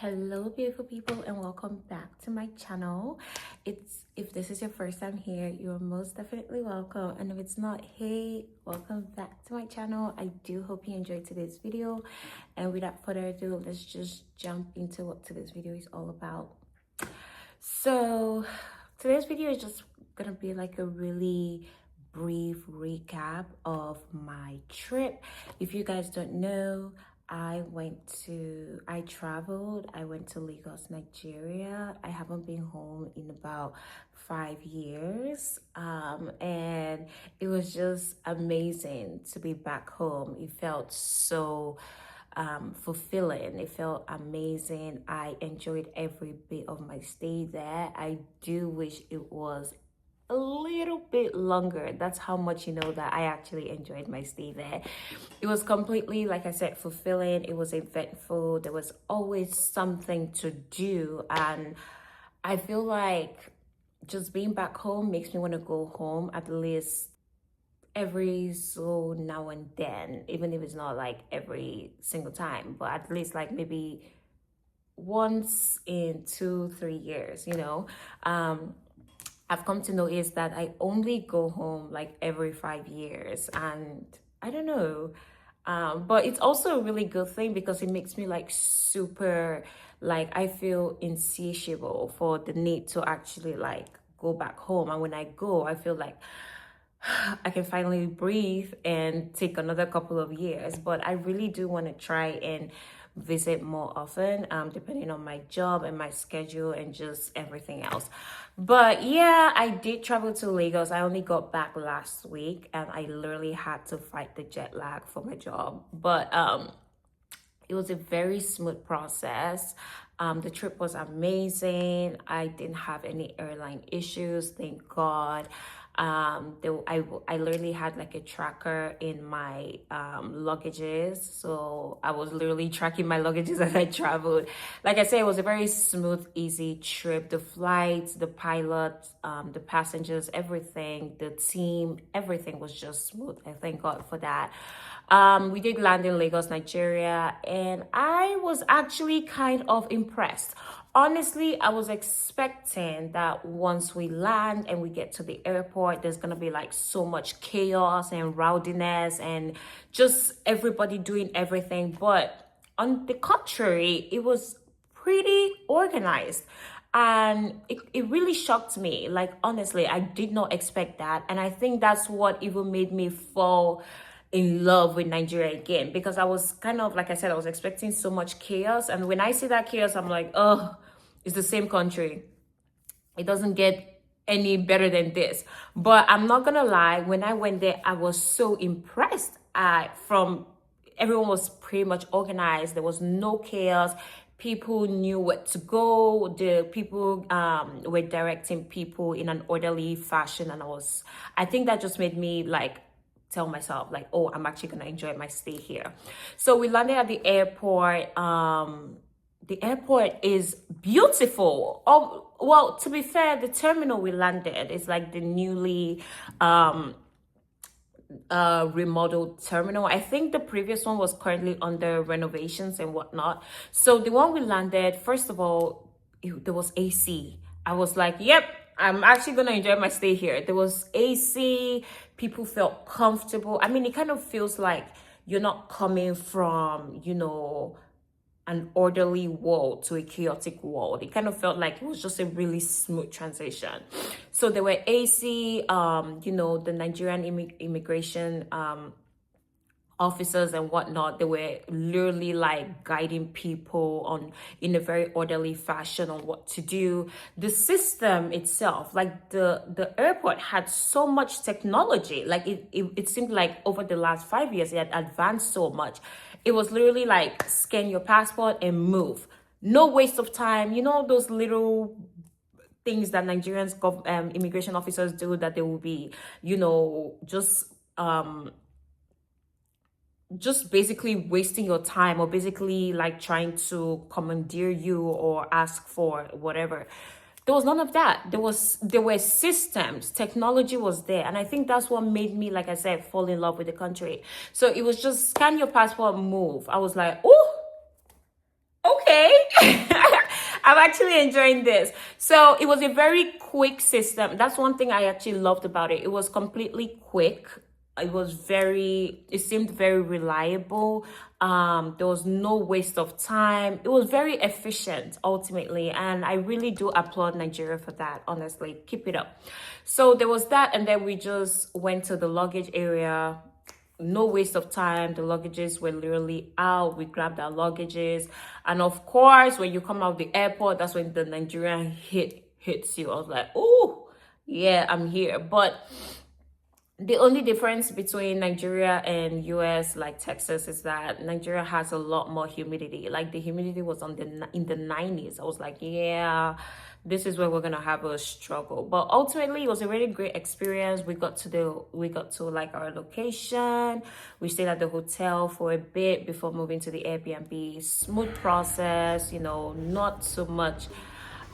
Hello beautiful people, and welcome back to my channel. If this is your first time here, you're most definitely welcome, and if it's not, hey, welcome back to my channel. I do hope you enjoyed today's video, and without further ado, let's just jump into what today's video is all about. So today's video is just gonna be like a really brief recap of my trip. If you guys don't know, I went to Lagos, Nigeria. I haven't been home in about 5 years, and it was just amazing to be back home. It felt so fulfilling. It felt amazing. I enjoyed every bit of my stay there. I do wish it was a little bit longer. That's how much that I actually enjoyed my stay there. It was completely, like I said, fulfilling. It was eventful. There was always something to do, and I feel like just being back home makes me want to go home at least every so now and then, even if it's not like every single time, but at least like maybe once in 2-3 years. I've come to notice that I only go home like every 5 years, and I don't know. But it's also a really good thing because it makes me like super, like I feel insatiable for the need to actually like go back home. And when I go, I feel like I can finally breathe and take another couple of years. But I really do want to try and visit more often, depending on my job and my schedule and just everything else. But yeah, I did travel to Lagos. I only got back last week, and I literally had to fight the jet lag for my job. But it was a very smooth process. The trip was amazing. I didn't have any airline issues, thank God. I literally had like a tracker in my luggages, so I was literally tracking my luggages as I traveled. Like I said, it was a very smooth, easy trip. The flights, the pilot, the passengers, everything, the team, everything was just smooth. I thank God for that. We did land in Lagos, Nigeria, and I was actually kind of impressed. Honestly, I was expecting that once we land and we get to the airport, there's gonna be like so much chaos and rowdiness and just everybody doing everything. But on the contrary, it was pretty organized. And it really shocked me. Like, honestly, I did not expect that. And I think that's what even made me fall in love with Nigeria again, because I was kind of, like I said, I was expecting so much chaos, and when I see that chaos, I'm like, oh, it's the same country. It doesn't get any better than this. But I'm not gonna lie, when I went there, I was so impressed. From everyone was pretty much organized. There was no chaos. People knew where to go. The people were directing people in an orderly fashion, and I think that just made me like tell myself like, oh, I'm actually gonna enjoy my stay here. So we landed at the airport. The airport is beautiful. Oh, well, to be fair, the terminal we landed is like the newly remodeled terminal. I think the previous one was currently under renovations and whatnot. So the one we landed, first of all, there was AC. I was like, yep, I'm actually gonna enjoy my stay here. There was AC, people felt comfortable. I mean, it kind of feels like you're not coming from, an orderly world to a chaotic world. It kind of felt like it was just a really smooth transition. So there were AC, the Nigerian immigration officers and whatnot. They were literally like guiding people in a very orderly fashion on what to do. The system itself, like the airport, had so much technology. Like it seemed like over the last 5 years it had advanced so much. It was literally like scan your passport and move. No waste of time. Those little things that Nigerians immigration officers do, that they will be just basically wasting your time, or basically like trying to commandeer you or ask for whatever. There was none of that. There were systems, technology was there, and I think that's what made me, like I said, fall in love with the country. So it was just scan your passport, move. I was like, oh, okay. I'm actually enjoying this. So it was a very quick system. That's one thing I actually loved about it. It was completely quick. It seemed very reliable. There was no waste of time. It was very efficient ultimately. And I really do applaud Nigeria for that, honestly. Keep it up. So there was that. And then we just went to the luggage area. No waste of time. The luggages were literally out. We grabbed our luggages. And of course, when you come out of the airport, that's when the Nigerian hits you. I was like, oh, yeah, I'm here. But the only difference between Nigeria and US, like Texas, is that Nigeria has a lot more humidity. Like the humidity was in the 90s. I was like, yeah, this is where we're gonna have a struggle. But ultimately, it was a really great experience. We got to like our location. We stayed at the hotel for a bit before moving to the Airbnb. Smooth process, not so much.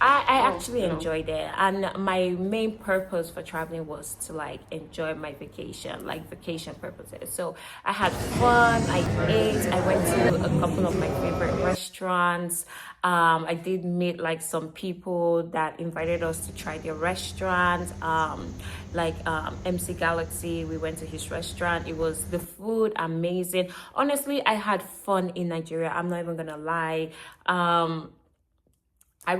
I actually enjoyed it, and my main purpose for traveling was to like enjoy my vacation, like vacation purposes. So I had fun, I ate, I went to a couple of my favorite restaurants. I did meet like some people that invited us to try their restaurant, MC Galaxy. We went to his restaurant. It was the food amazing. Honestly, I had fun in Nigeria. I'm not even gonna lie. I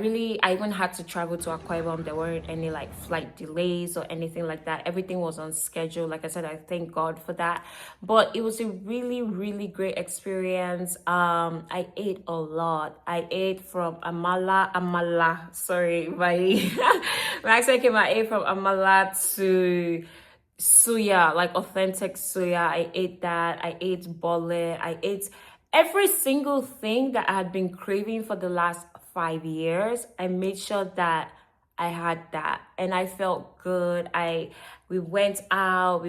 even had to travel to Akwa Ibom. There weren't any like flight delays or anything like that. Everything was on schedule. Like I said, I thank God for that. But it was a really, really great experience. I ate a lot. I ate from sorry, my accent came. I ate from amala to suya, like authentic suya. I ate that. I ate bole. I ate every single thing that I had been craving for the last 5 years. I made sure that I had that, and I felt good. We went out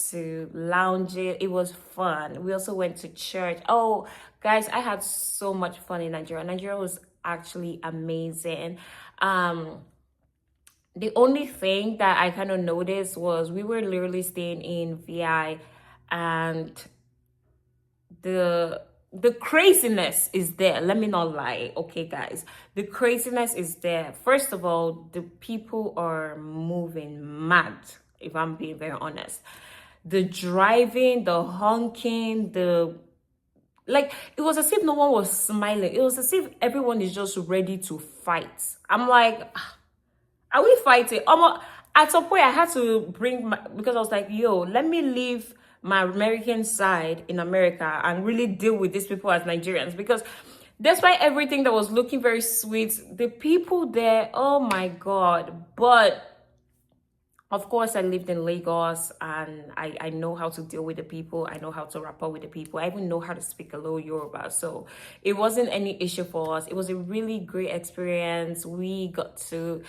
to lounge it. It was fun. We also went to church. Oh, guys, I had so much fun in Nigeria. Nigeria was actually amazing. The only thing that I kind of noticed was we were literally staying in VI, and the craziness is there. Let me not lie. Okay, guys, the craziness is there. First of all, the people are moving mad, if I'm being very honest. The driving, the honking, it was as if no one was smiling. It was as if everyone is just ready to fight. I'm like, are we fighting? At some point I had to because I was like, yo, let me leave my American side in America and really deal with these people as Nigerians, because despite everything that was looking very sweet, the people there, oh my God. But of course, I lived in Lagos, and I know how to deal with the people. I know how to rapport with the people. I even know how to speak a little Yoruba. So it wasn't any issue for us. It was a really great experience. We got to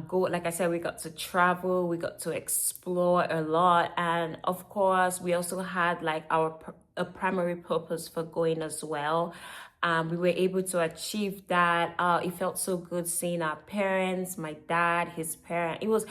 go, like I said, we got to travel, we got to explore a lot. And of course, we also had like a primary purpose for going as well. We were able to achieve that. It felt so good seeing our parents, my dad, his parent. It was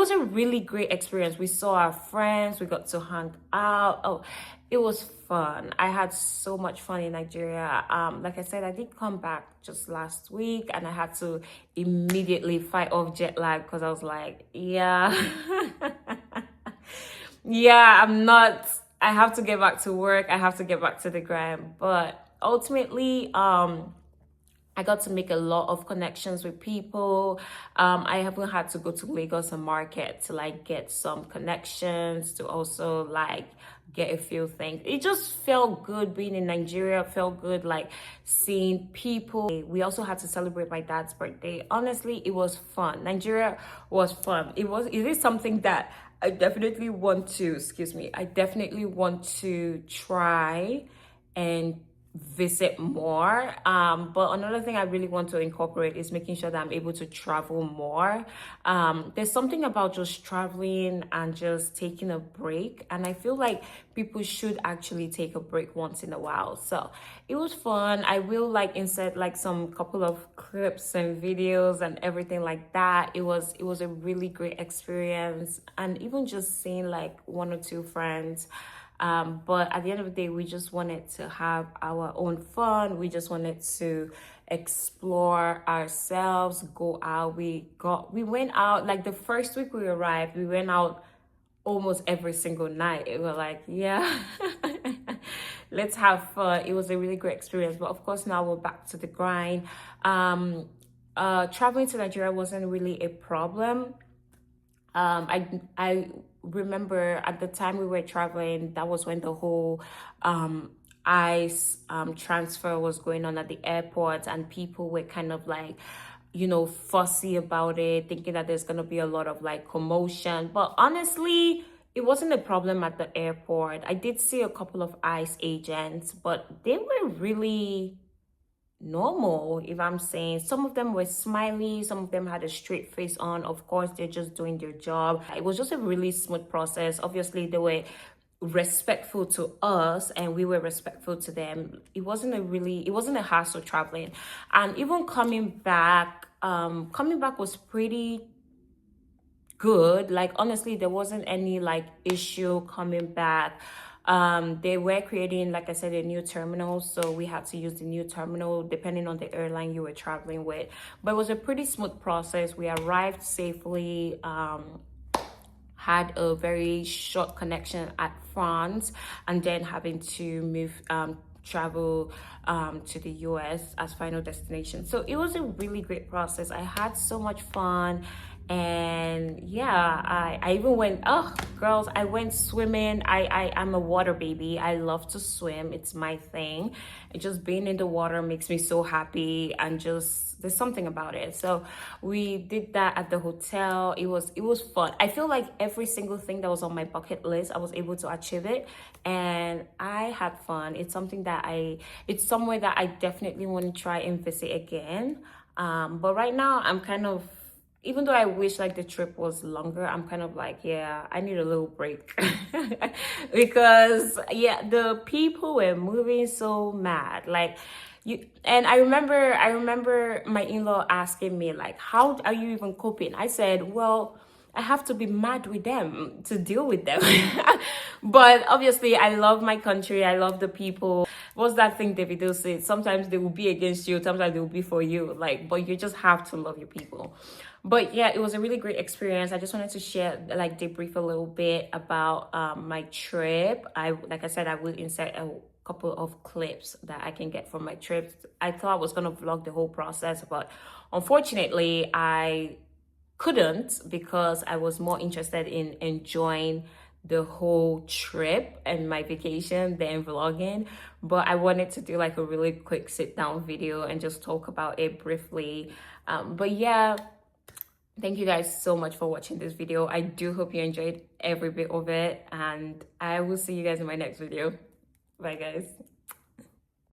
a really great experience. We saw our friends, we got to hang out. Oh, it was fun. I had so much fun in Nigeria. Like I said, I did come back just last week, and I had to immediately fight off jet lag because I was like, yeah, yeah, I have to get back to work. I have to get back to the grind. But ultimately, I got to make a lot of connections with people. I haven't had to go to Lagos and market to like get some connections, to also like get a few things. It just felt good being in Nigeria. It felt good like seeing people. We also had to celebrate my dad's birthday. Honestly, it was fun. Nigeria was fun. It is something that I definitely want to try and visit more. But another thing I really want to incorporate is making sure that I'm able to travel more. There's something about just traveling and just taking a break, and I feel like people should actually take a break once in a while. So it was fun. I will like insert like some couple of clips and videos and everything like that. It was a really great experience, and even just seeing like one or two friends. But at the end of the day, we just wanted to have our own fun. We just wanted to explore ourselves, go out. We went out like the first week we arrived, we went out almost every single night. We were like, yeah, let's have fun. It was a really great experience. But of course, now we're back to the grind. Traveling to Nigeria wasn't really a problem. I remember at the time we were traveling, that was when the whole ice transfer was going on at the airport, and people were kind of like, fussy about it, thinking that there's gonna be a lot of like commotion. But honestly, it wasn't a problem at the airport. I did see a couple of ICE agents, but they were really normal. If I'm saying, some of them were smiley, some of them had a straight face on. Of course, they're just doing their job. It was just a really smooth process. Obviously, they were respectful to us and we were respectful to them. It wasn't a hassle traveling. And even coming back was pretty good. Like, honestly, there wasn't any like issue coming back. They were creating, like I said, a new terminal, so we had to use the new terminal depending on the airline you were traveling with. But it was a pretty smooth process. We arrived safely, had a very short connection at France, and then having to move travel to the US as final destination. So it was a really great process. I had so much fun. And yeah, I even went, oh girls, I went swimming. I'm a water baby. I love to swim. It's my thing. Just being in the water makes me so happy, and just there's something about it. So we did that at the hotel. It was fun. I feel like every single thing that was on my bucket list, I was able to achieve it, and I had fun. It's somewhere that I definitely want to try and visit again. But right now I'm kind of, even though I wish like the trip was longer, I'm kind of like, yeah, I need a little break. Because yeah, the people were moving so mad. Like, and I remember my in-law asking me like, how are you even coping? I said, well, I have to be mad with them to deal with them. But obviously, I love my country. I love the people. What's that thing Davido said? Sometimes they will be against you. Sometimes they will be for you. Like, but you just have to love your people. But yeah, it was a really great experience. I just wanted to share, like, debrief a little bit about my trip. Like I said, I will insert a couple of clips that I can get from my trip. I thought I was gonna vlog the whole process, but unfortunately, I couldn't, because I was more interested in enjoying the whole trip and my vacation than vlogging. But I wanted to do like a really quick sit down video and just talk about it briefly. But yeah, thank you guys so much for watching this video. I do hope you enjoyed every bit of it, and I will see you guys in my next video. Bye guys.